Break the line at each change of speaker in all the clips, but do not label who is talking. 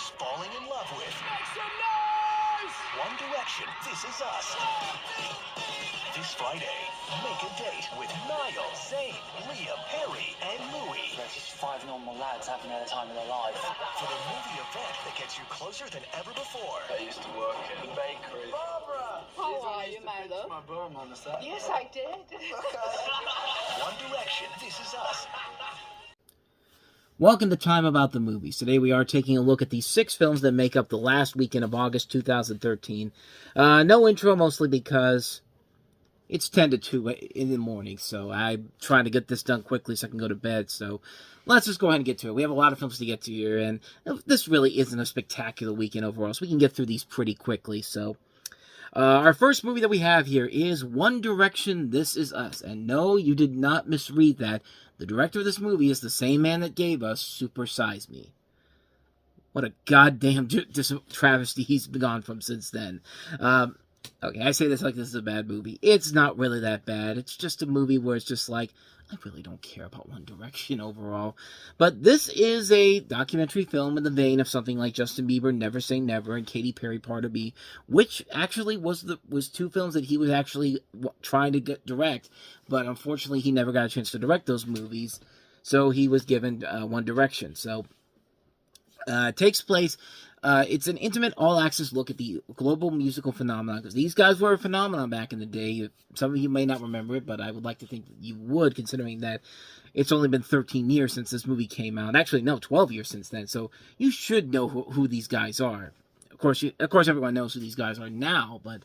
is falling in love with.
Make some noise!
One Direction, This Is Us. This Friday, make a date with Niall, Zayn, Liam, Harry, and Louis.
They're just five normal lads having the time of their life.
For the movie event that gets you closer than ever before.
I used to work in the bakery.
Barbara!
How are you, my love?
My bum on the side.
Yes, I did.
One Direction, This Is Us.
Welcome to Time About the Movies. Today we are taking a look at the 6 films that make up the last weekend of August 2013. No intro, mostly because it's 10 to 2 in the morning, so I'm trying to get this done quickly so I can go to bed. So let's just go ahead and get to it. We have a lot of films to get to here, and this really isn't a spectacular weekend overall, so we can get through these pretty quickly. So our first movie that we have here is One Direction, This Is Us. And no, you did not misread that. The director of this movie is the same man that gave us Super Size Me. What a goddamn travesty he's been gone from since then. Okay, I say this like this is a bad movie. It's not really that bad. It's just a movie where it's just like, I really don't care about One Direction overall. But this is a documentary film in the vein of something like Justin Bieber, Never Say Never, and Katy Perry, Part of Me, which actually was 2 films that he was actually trying to direct, but unfortunately he never got a chance to direct those movies, so he was given One Direction. So it takes place. It's an intimate, all-access look at the global musical phenomenon, because these guys were a phenomenon back in the day. Some of you may not remember it, but I would like to think that you would, considering that it's only been 13 years since this movie came out. Actually, no, 12 years since then, so you should know who these guys are. Of course, everyone knows who these guys are now, but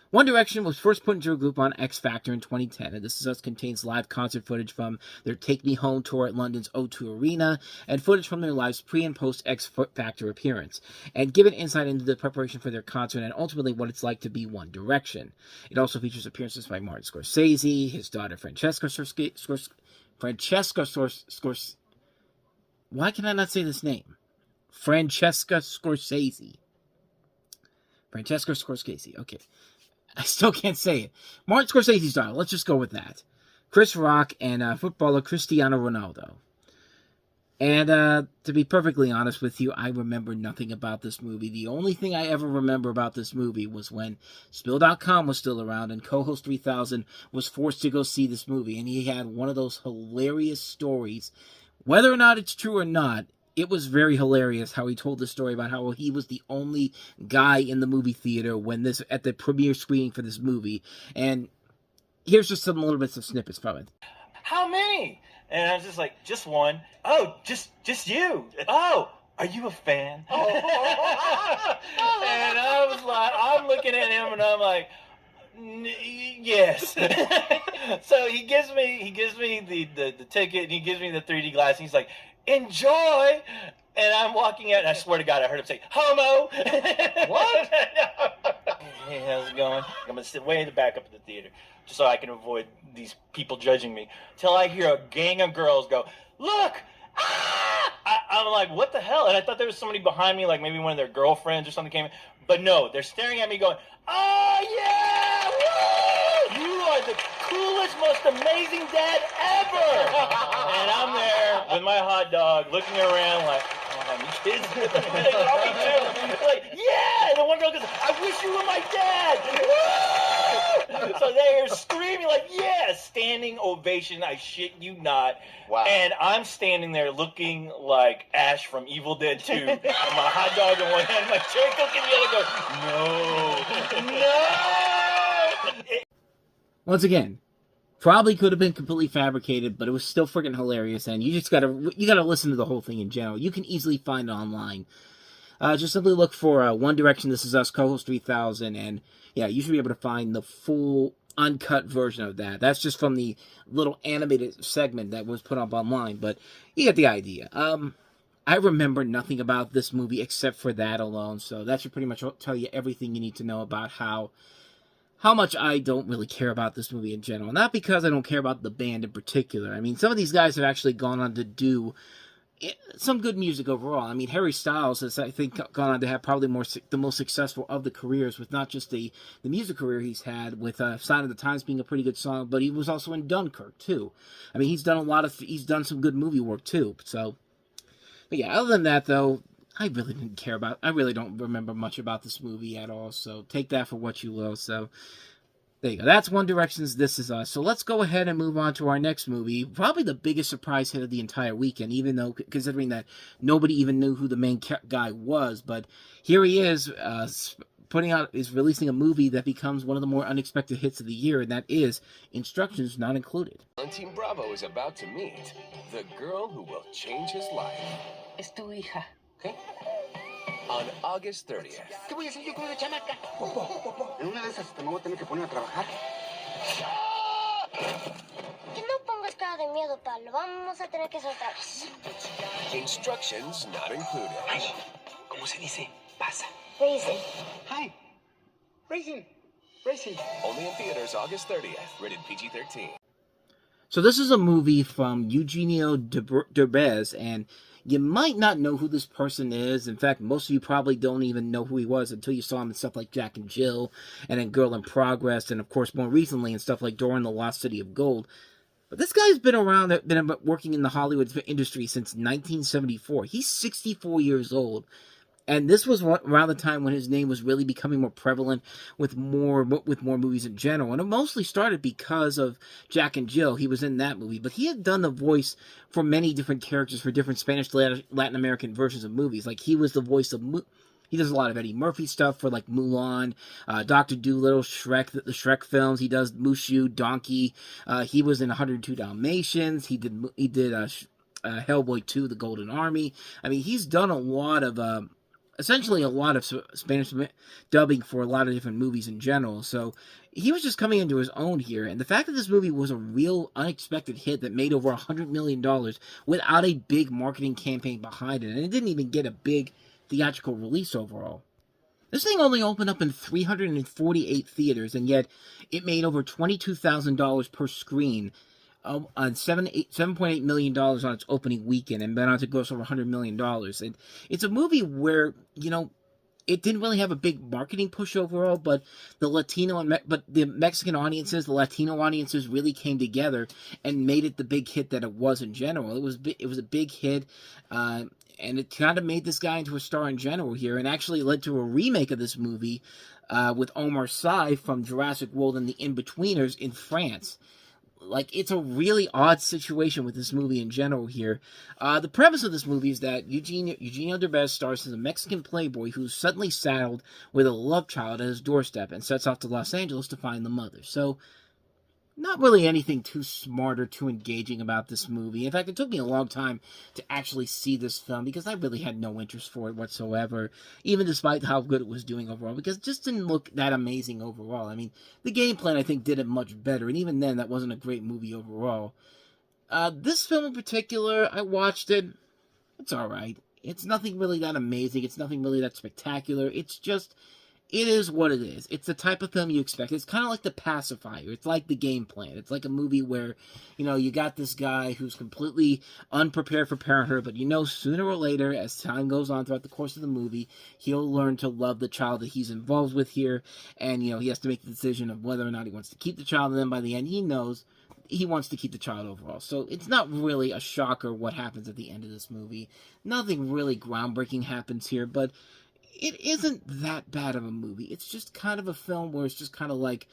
One Direction was first put into a group on X Factor in 2010, and This Is Us contains live concert footage from their Take Me Home tour at London's O2 Arena, and footage from their live pre- and post-X Factor appearance, and give an insight into the preparation for their concert and ultimately what it's like to be One Direction. It also features appearances by Martin Scorsese, his daughter Francesca Scorsese. Why can I not say this name? Francesca Scorsese. Okay. I still can't say it. Martin Scorsese's daughter. Let's just go with that. Chris Rock and footballer Cristiano Ronaldo. And to be perfectly honest with you, I remember nothing about this movie. The only thing I ever remember about this movie was when Spill.com was still around and Co-Host 3000 was forced to go see this movie. And he had one of those hilarious stories. Whether or not it's true or not, it was very hilarious how he told the story about how he was the only guy in the movie theater at the premiere screening for this movie. And here's just some little bits of snippets from it.
How many? And I was just like, just one. Oh, just you. Oh, are you a fan? And I was like, I'm looking at him and I'm like, yes. So he gives me the ticket and he gives me the 3D glass and he's like, enjoy. And I'm walking out and I swear to God I heard him say, homo. What? Hey, how's it going? I'm going to sit way in the back up of the theater just so I can avoid these people judging me. Till I hear a gang of girls go, look! Ah! I'm like, what the hell? And I thought there was somebody behind me, like maybe one of their girlfriends or something came in. But no, they're staring at me going, oh yeah! Woo! You are the coolest, most amazing dad ever! And I'm there with my hot dog looking around like, oh, you kids? Like, oh, me too. Like, yeah! And the one girl goes, I wish you were my dad! Woo! So they're screaming like, yeah! Standing ovation, I shit you not.
Wow.
And I'm standing there looking like Ash from Evil Dead 2. My hot dog in one hand, my cherry coke in the other, go, no!
Once again, probably could have been completely fabricated, but it was still freaking hilarious, and you gotta listen to the whole thing in general. You can easily find it online. Just simply look for One Direction, This Is Us, Co-Host 3000, and yeah, you should be able to find the full uncut version of that. That's just from the little animated segment that was put up online, but you get the idea. I remember nothing about this movie except for that alone, so that should pretty much tell you everything you need to know about how much I don't really care about this movie in general. Not because I don't care about the band in particular. I mean, some of these guys have actually gone on to do some good music overall. I mean, Harry Styles has, I think, gone on to have probably the most successful of the careers, with not just the music career he's had, with Sign of the Times being a pretty good song, but he was also in Dunkirk, too. I mean, he's done some good movie work, too. So, but yeah, other than that, though, I really didn't care about. I really don't remember much about this movie at all. So take that for what you will. So there you go. That's One Direction's This Is Us. So let's go ahead and move on to our next movie. Probably the biggest surprise hit of the entire weekend, even though, considering that nobody even knew who the main guy was. But here he is, releasing a movie that becomes one of the more unexpected hits of the year, and that is Instructions Not Included.
Team Bravo is about to meet the girl who will change his life.
Es tu hija.
Okay? On August 30th.
¿Qué voy a hacer yo con una chamaca? En una de esas te me voy a tener que poner a trabajar.
Que no pongas cara de miedo, Pablo. Vamos a tener que soltarnos.
Instructions Not Included.
Ay, ¿cómo se dice? Pasa.
Reason.
Hi. Racing. Racing.
Only in theaters August 30th. Rated PG-13.
So this is a movie from Eugenio Derbez, and you might not know who this person is. In fact, most of you probably don't even know who he was until you saw him in stuff like Jack and Jill, and then Girl in Progress, and of course more recently in stuff like Dora and the Lost City of Gold. But this guy's been around, been working in the Hollywood industry since 1974. He's 64 years old. And this was around the time when his name was really becoming more prevalent with more movies in general. And it mostly started because of Jack and Jill. He was in that movie. But he had done the voice for many different characters for different Spanish Latin American versions of movies. Like, he was the voice of... He does a lot of Eddie Murphy stuff for, like, Mulan, Dr. Dolittle, Shrek, the Shrek films. He does Mushu, Donkey. He was in 102 Dalmatians. He did Hellboy 2, The Golden Army. I mean, he's done a lot of... essentially a lot of Spanish dubbing for a lot of different movies in general. So he was just coming into his own here. And the fact that this movie was a real unexpected hit that made over $100 million without a big marketing campaign behind it. And it didn't even get a big theatrical release overall. This thing only opened up in 348 theaters, and yet it made over $22,000 per screen on $7.8 million on its opening weekend, and went on to gross over $100 million. And it's a movie where, you know, it didn't really have a big marketing push overall, but the Mexican audiences, the Latino audiences really came together and made it the big hit that it was in general. It was a big hit, and it kind of made this guy into a star in general here, and actually led to a remake of this movie with Omar Sy from Jurassic World and the In-Betweeners in France. Like, it's a really odd situation with this movie in general here. The premise of this movie is that Eugenio Derbez stars as a Mexican playboy who's suddenly saddled with a love child at his doorstep and sets off to Los Angeles to find the mother. So, not really anything too smart or too engaging about this movie. In fact, it took me a long time to actually see this film because I really had no interest for it whatsoever, even despite how good it was doing overall, because it just didn't look that amazing overall. I mean, the game plan, I think, did it much better, and even then, that wasn't a great movie overall. This film in particular, I watched it. It's alright. It's nothing really that amazing. It's nothing really that spectacular. It's just... it is what it is. It's the type of film you expect. It's kind of like The Pacifier. It's like The Game Plan. It's like a movie where, you know, you got this guy who's completely unprepared for parenthood, but you know sooner or later, as time goes on throughout the course of the movie, he'll learn to love the child that he's involved with here, and, you know, he has to make the decision of whether or not he wants to keep the child, and then by the end, he knows he wants to keep the child overall. So it's not really a shocker what happens at the end of this movie. Nothing really groundbreaking happens here, but it isn't that bad of a movie. It's just kind of a film where it's just kind of like,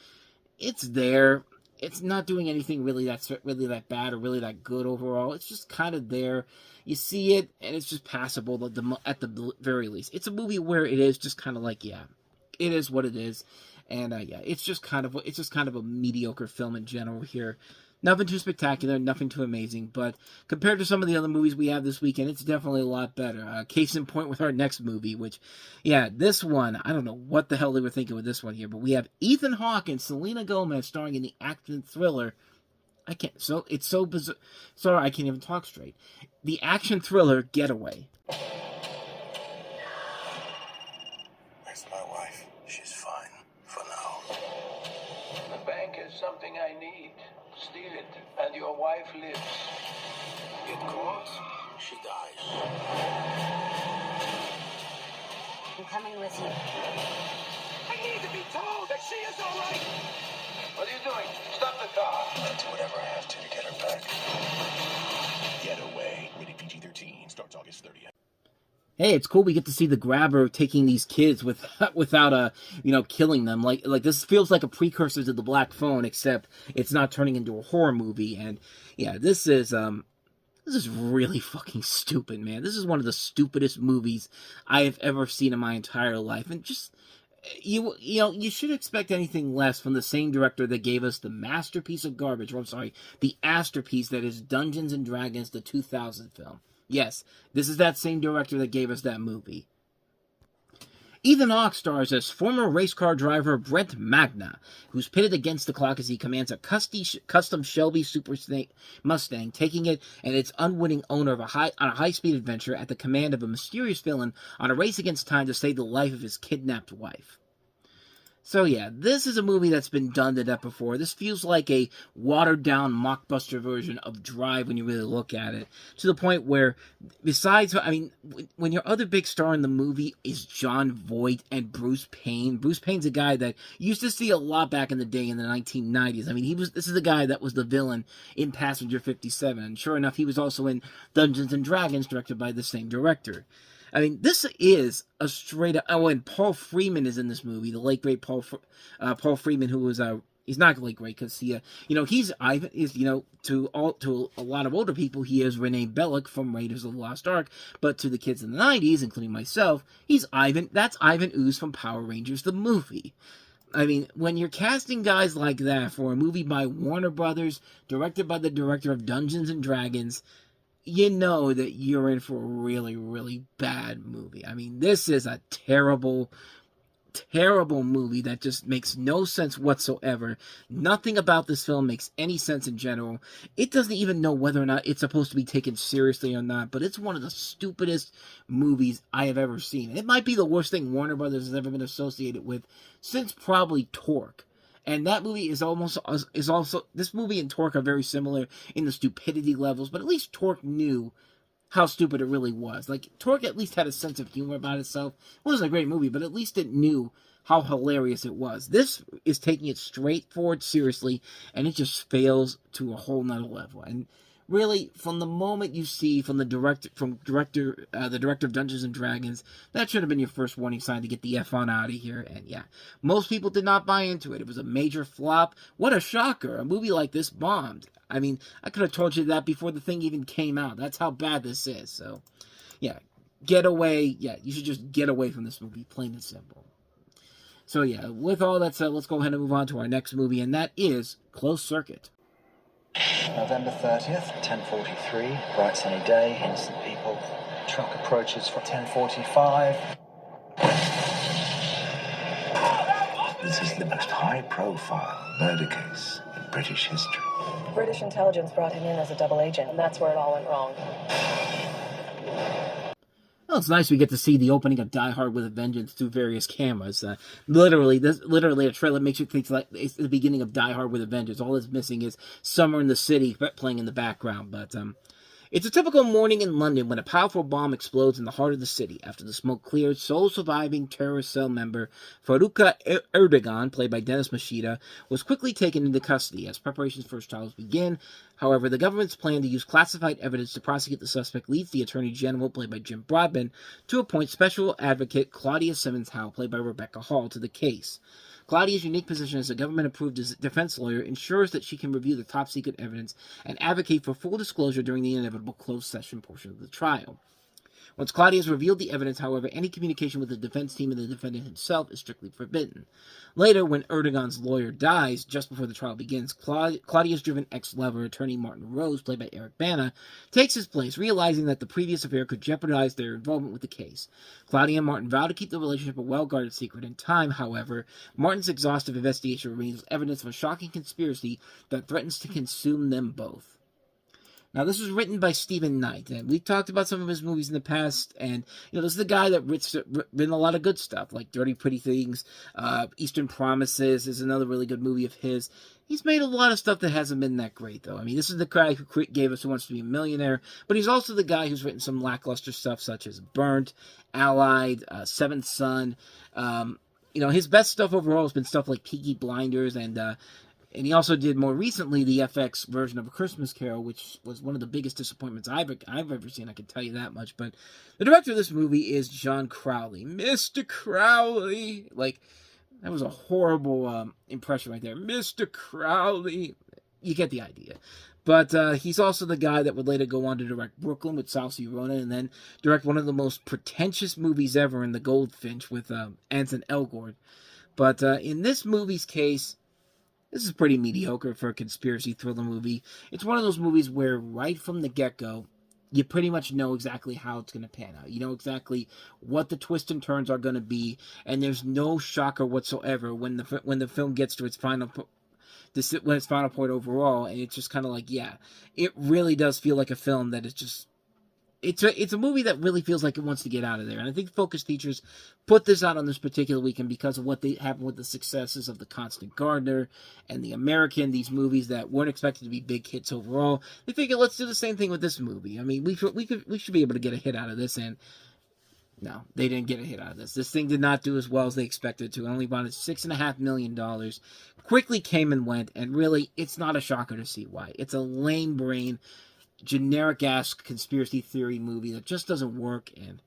it's there. It's not doing anything really that bad or really that good overall. It's just kind of there. You see it, and it's just passable at the very least. It's a movie where it is just kind of like, yeah, it is what it is. And yeah, it's just kind of a mediocre film in general here. Nothing too spectacular, nothing too amazing, but compared to some of the other movies we have this weekend, it's definitely a lot better. Case in point with our next movie, which, yeah, this one, I don't know what the hell they were thinking with this one here, but we have Ethan Hawke and Selena Gomez starring in the action thriller. It's so bizarre. Sorry, I can't even talk straight. The action thriller Getaway.
Where's my wife? She's fine for now.
The bank is something I need. Steal it, and your wife lives.
Get caught, she dies.
I'm coming with you.
I need to be told that she is all right.
What are you doing? Stop the car.
I'll do whatever I have to get her back. Getaway, rated PG-13, starts August 30th.
hey, it's cool we get to see the grabber taking these kids without killing them. Like this feels like a precursor to the Black Phone, except it's not turning into a horror movie. And yeah, this is really fucking stupid, man. This is one of the stupidest movies I have ever seen in my entire life. And just you should expect anything less from the same director that gave us the masterpiece of garbage, or I'm sorry, the masterpiece that is Dungeons and Dragons, the 2000 film. Yes, this is that same director that gave us that movie. Ethan Hawke stars as former race car driver Brent Magna, who's pitted against the clock as he commands a custom Shelby Super Mustang, taking it and its unwitting owner on a high-speed adventure at the command of a mysterious villain on a race against time to save the life of his kidnapped wife. So yeah, this is a movie that's been done to death before. This feels like a watered-down mockbuster version of Drive when you really look at it. To the point where, when your other big star in the movie is Jon Voight and Bruce Payne. Bruce Payne's a guy that you used to see a lot back in the day in the 1990s. This is the guy that was the villain in Passenger 57. And sure enough, he was also in Dungeons and Dragons, directed by the same director. This is a straight up. Oh, and Paul Freeman is in this movie. The late great Paul Freeman, who was he's not late great because he's Ivan. To a lot of older people, he is Renee Belloc from Raiders of the Lost Ark. But to the kids in the 90s, including myself, he's Ivan. That's Ivan Ooze from Power Rangers the movie. When you're casting guys like that for a movie by Warner Brothers, directed by the director of Dungeons and Dragons, you know that you're in for a really, really bad movie. This is a terrible, terrible movie that just makes no sense whatsoever. Nothing about this film makes any sense in general. It doesn't even know whether or not it's supposed to be taken seriously or not, but it's one of the stupidest movies I have ever seen. It might be the worst thing Warner Brothers has ever been associated with since probably Torque. And that movie is also this movie and Torque are very similar in the stupidity levels, but at least Torque knew how stupid it really was. Torque at least had a sense of humor about itself. It wasn't a great movie, but at least it knew how hilarious it was. This is taking it straightforward seriously, and it just fails to a whole nother level. And really, from the moment you see the director of Dungeons and Dragons, that should have been your first warning sign to get the F on out of here. And yeah, most people did not buy into it. It was a major flop. What a shocker. A movie like this bombed. I could have told you that before the thing even came out. That's how bad this is. So, yeah, Getaway. Yeah, you should just get away from this movie, plain and simple. So yeah, with all that said, let's go ahead and move on to our next movie, and that is Closed Circuit.
November 30th, 10:43, bright sunny day, innocent people. Truck approaches for 10:45.
This is the most high-profile murder case in British history.
British intelligence brought him in as a double agent, and that's where it all went wrong.
Well, it's nice we get to see the opening of Die Hard with a Vengeance through various cameras. Literally, a trailer makes you think like it's the beginning of Die Hard with a Vengeance. All that's missing is Summer in the City playing in the background. But it's a typical morning in London when a powerful bomb explodes in the heart of the city. After the smoke cleared, sole surviving terrorist cell member Faruka Erdogan, played by Dennis Machida, was quickly taken into custody as preparations for his trials begin. However, the government's plan to use classified evidence to prosecute the suspect leads the Attorney General, played by Jim Broadbent, to appoint Special Advocate Claudia Simmons-Howe, played by Rebecca Hall, to the case. Claudia's unique position as a government-approved defense lawyer ensures that she can review the top-secret evidence and advocate for full disclosure during the inevitable closed-session portion of the trial. Once Claudia has revealed the evidence, however, any communication with the defense team and the defendant himself is strictly forbidden. Later, when Erdogan's lawyer dies, just before the trial begins, Claudia's driven ex-lover, attorney Martin Rose, played by Eric Bana, takes his place, realizing that the previous affair could jeopardize their involvement with the case. Claudia and Martin vow to keep the relationship a well-guarded secret. In time, however, Martin's exhaustive investigation reveals evidence of a shocking conspiracy that threatens to consume them both. Now, this was written by Stephen Knight, and we talked about some of his movies in the past, and, this is the guy that written a lot of good stuff, like Dirty Pretty Things, Eastern Promises is another really good movie of his. He's made a lot of stuff that hasn't been that great, though. This is the guy who gave us Who Wants to Be a Millionaire, but he's also the guy who's written some lackluster stuff, such as Burnt, Allied, Seventh Son. His best stuff overall has been stuff like Peaky Blinders and And he also did more recently the FX version of A Christmas Carol, which was one of the biggest disappointments I've ever seen. I can tell you that much. But the director of this movie is John Crowley. Mr. Crowley. Like, that was a horrible impression right there. Mr. Crowley. You get the idea. But he's also the guy that would later go on to direct Brooklyn with Saoirse Ronan, and then direct one of the most pretentious movies ever in The Goldfinch with Anson Elgort. But in this movie's case, this is pretty mediocre for a conspiracy thriller movie. It's one of those movies where right from the get-go, you pretty much know exactly how it's going to pan out. You know exactly what the twists and turns are going to be, and there's no shocker whatsoever when the film gets to its final point overall. And it's just kind of like, yeah, it really does feel like a film that is just. It's a movie that really feels like it wants to get out of there. And I think Focus Features put this out on this particular weekend because of what they happened with the successes of The Constant Gardener and The American, these movies that weren't expected to be big hits overall. They figured, let's do the same thing with this movie. I mean, we should be able to get a hit out of this, and no, they didn't get a hit out of this. This thing did not do as well as they expected to. It only bought $6.5 million. Quickly came and went, and really, it's not a shocker to see why. It's a lame brain, generic-ass conspiracy theory movie that just doesn't work. And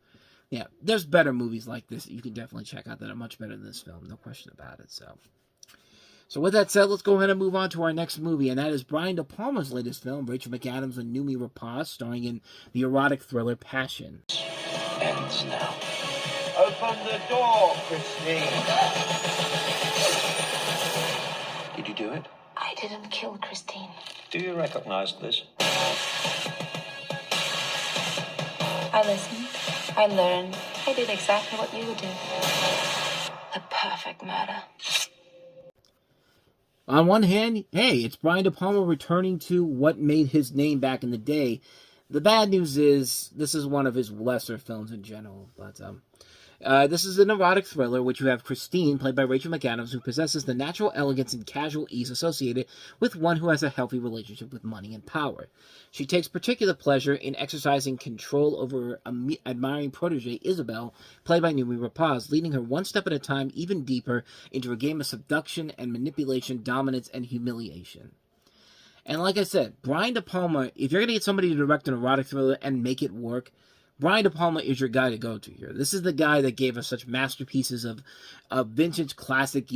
yeah, there's better movies like this that you can definitely check out that are much better than this film, no question about it. So with that said, let's go ahead and move on to our next movie, and that is Brian De Palma's latest film, Rachel McAdams and Noomi Rapace, starring in the erotic thriller Passion.
Ends now.
Open the door, Christine.
Did you do it?
I didn't kill Christine.
Do you recognize this?
I listened. I learned. I did exactly what you would do. The perfect murder.
On one hand, hey, it's Brian De Palma returning to what made his name back in the day. The bad news is, this is one of his lesser films in general, but this is an erotic thriller, which you have Christine, played by Rachel McAdams, who possesses the natural elegance and casual ease associated with one who has a healthy relationship with money and power. She takes particular pleasure in exercising control over her admiring protege, Isabel, played by Noomi Rapace, leading her one step at a time even deeper into a game of seduction and manipulation, dominance, and humiliation. And like I said, Brian De Palma, if you're going to get somebody to direct an erotic thriller and make it work, Brian De Palma is your guy to go to here. This is the guy that gave us such masterpieces of vintage classic,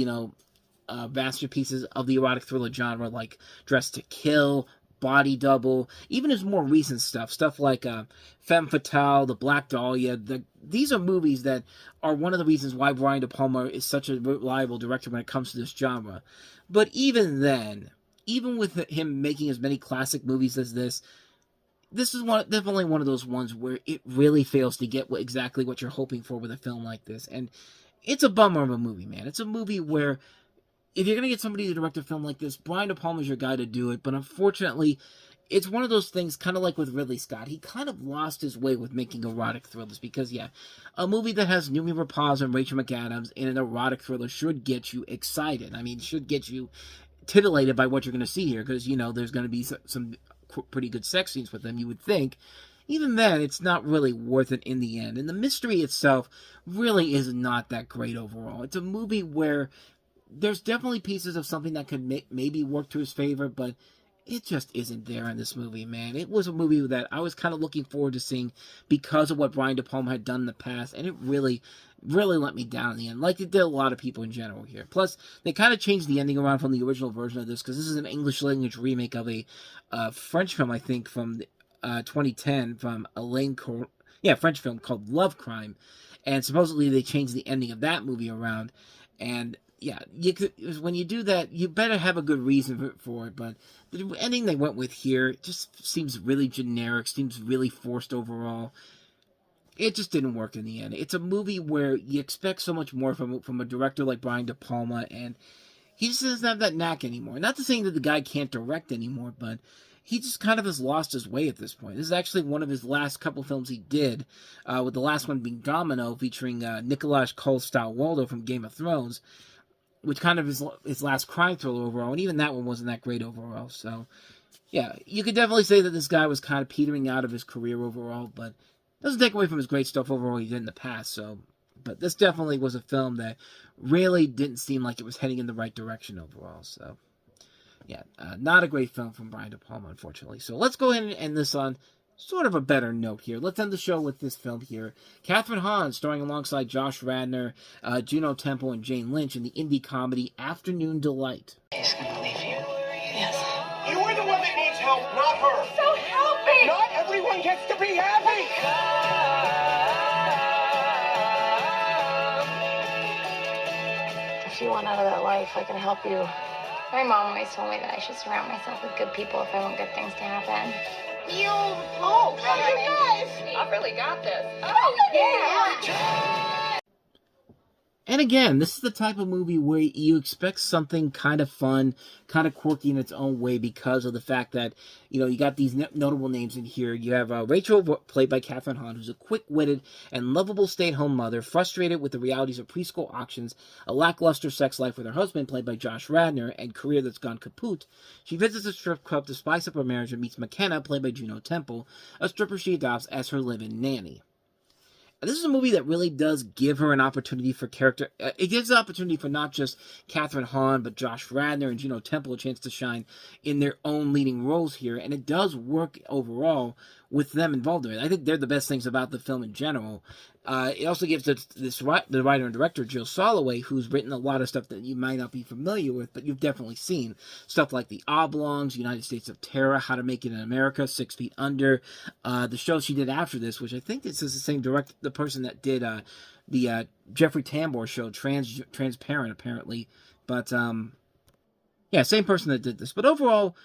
masterpieces of the erotic thriller genre, like Dress to Kill, Body Double, even his more recent stuff like Femme Fatale, The Black Dahlia. These are movies that are one of the reasons why Brian De Palma is such a reliable director when it comes to this genre. But even then, even with him making as many classic movies as this is definitely one of those ones where it really fails to get exactly what you're hoping for with a film like this. And it's a bummer of a movie, man. It's a movie where if you're going to get somebody to direct a film like this, Brian De Palma's your guy to do it. But unfortunately, it's one of those things, kind of like with Ridley Scott. He kind of lost his way with making erotic thrillers because, yeah, a movie that has Noomi Rapace and Rachel McAdams in an erotic thriller should get you excited. I mean, should get you titillated by what you're going to see here because, there's going to be some pretty good sex scenes with them, you would think. Even then, it's not really worth it in the end. And the mystery itself really is not that great overall. It's a movie where there's definitely pieces of something that could maybe work to his favor, but it just isn't there in this movie, man. It was a movie that I was kind of looking forward to seeing because of what Brian De Palma had done in the past, and it really let me down in the end, like it did a lot of people in general here. Plus, they kind of changed the ending around from the original version of this, because this is an English-language remake of a French film, I think, from 2010, from French film called Love Crime, and supposedly they changed the ending of that movie around, and yeah, when you do that, you better have a good reason for it, but the ending they went with here just seems really generic, seems really forced overall. It just didn't work in the end. It's a movie where you expect so much more from a director like Brian De Palma, and he just doesn't have that knack anymore. Not to say that the guy can't direct anymore, but he just kind of has lost his way at this point. This is actually one of his last couple films he did, with the last one being Domino, featuring Nikolaj Coster-Waldau from Game of Thrones, which kind of is his last crime thriller overall, and even that one wasn't that great overall. So, yeah, you could definitely say that this guy was kind of petering out of his career overall, but doesn't take away from his great stuff overall he did in the past. So, but this definitely was a film that really didn't seem like it was heading in the right direction overall. So, Yeah, not a great film from Brian De Palma, unfortunately. So let's go ahead and end this on sort of a better note here. Let's end the show with this film here. Kathryn Hahn, starring alongside Josh Radnor, Juno Temple, and Jane Lynch in the indie comedy Afternoon Delight.
He's gonna leave you. Yes.
You are the one that needs help, not her.
So help me!
Not everyone gets to be happy.
If you want out of that life, I can help you. My mom always told me that I should surround myself with good people if I want good things to happen.
Oh, you guys.
I've really got this. Oh, yeah.
And again, this is the type of movie where you expect something kind of fun, kind of quirky in its own way because of the fact that, you got these notable names in here. You have Rachel, played by Kathryn Hahn, who's a quick-witted and lovable stay-at-home mother, frustrated with the realities of preschool auctions, a lackluster sex life with her husband, played by Josh Radnor, and career that's gone kaput. She visits a strip club to spice up her marriage and meets McKenna, played by Juno Temple, a stripper she adopts as her live-in nanny. This is a movie that really does give her an opportunity for character. It gives an opportunity for not just Kathryn Hahn, but Josh Radnor and Juno Temple a chance to shine in their own leading roles here. And it does work overall with them involved in it. I think they're the best things about the film in general. It also gives the writer and director, Jill Soloway, who's written a lot of stuff that you might not be familiar with, but you've definitely seen. Stuff like The Oblongs, United States of Terror, How to Make It in America, 6 Feet Under. The show she did after this, which I think this is the same the person that did the Jeffrey Tambor show, Transparent, apparently. But, yeah, same person that did this. But overall,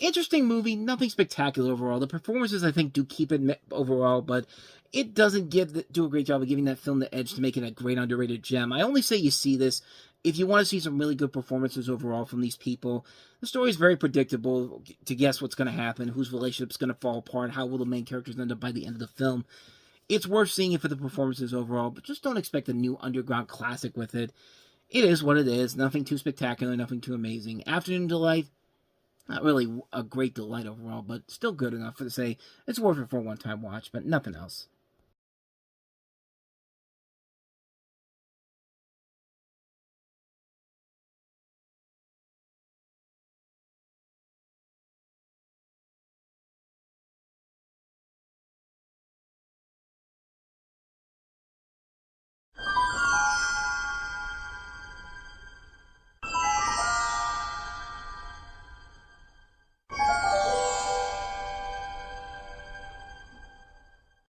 interesting movie, nothing spectacular overall. The performances, I think, do keep it overall, but it doesn't do a great job of giving that film the edge to make it a great underrated gem. I only say you see this if you want to see some really good performances overall from these people. The story is very predictable to guess what's going to happen, whose relationship's going to fall apart, how will the main characters end up by the end of the film. It's worth seeing it for the performances overall, but just don't expect a new underground classic with it. It is what it is. Nothing too spectacular, nothing too amazing. Afternoon Delight, not really a great delight overall, but still good enough to say it's worth it for a one-time watch, but nothing else.